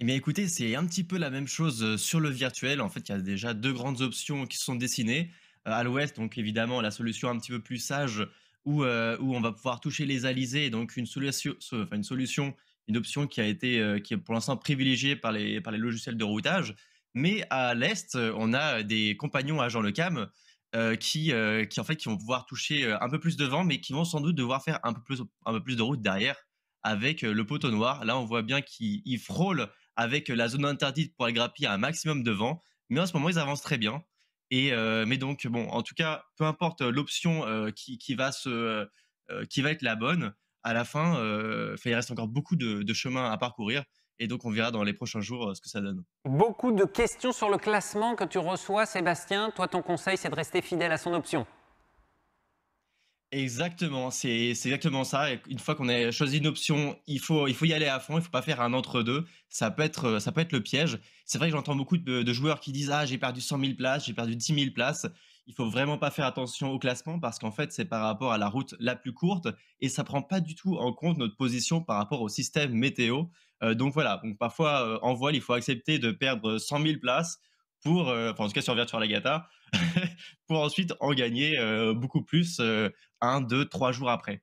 Eh bien, écoutez, c'est un petit peu la même chose, sur le virtuel. En fait, il y a déjà 2 grandes options qui sont dessinées. À l'ouest, donc évidemment, la solution un petit peu plus sage où on va pouvoir toucher les alizés, donc une solution, une option qui est pour l'instant privilégiée par les logiciels de routage. Mais à l'est, on a des compagnons agents le cam, qui en fait, qui vont pouvoir toucher, un peu plus devant, mais qui vont sans doute devoir faire un peu plus de route derrière avec, le poteau noir. Là, on voit bien qu'il frôle avec la zone interdite pour aller grappiller un maximum de vent. Mais en ce moment, ils avancent très bien. Mais donc, bon, en tout cas, peu importe l'option qui va être la bonne, à la fin, il reste encore beaucoup de chemin à parcourir. Et donc, on verra dans les prochains jours ce que ça donne. Beaucoup de questions sur le classement que tu reçois, Sébastien. Toi, ton conseil, c'est de rester fidèle à son option. Exactement, c'est exactement ça. Et une fois qu'on a choisi une option, il faut y aller à fond, il faut pas faire un entre-deux. Ça peut être le piège. C'est vrai que j'entends beaucoup de joueurs qui disent: «Ah, j'ai perdu 100 000 places, j'ai perdu 10 000 places». Il faut vraiment pas faire attention au classement parce qu'en fait, c'est par rapport à la route la plus courte et ça prend pas du tout en compte notre position par rapport au système météo. Donc voilà, donc parfois, en voile, il faut accepter de perdre 100 000 places en tout cas sur Virtual Regatta, pour ensuite en gagner, beaucoup plus, 1, 2, 3 jours après.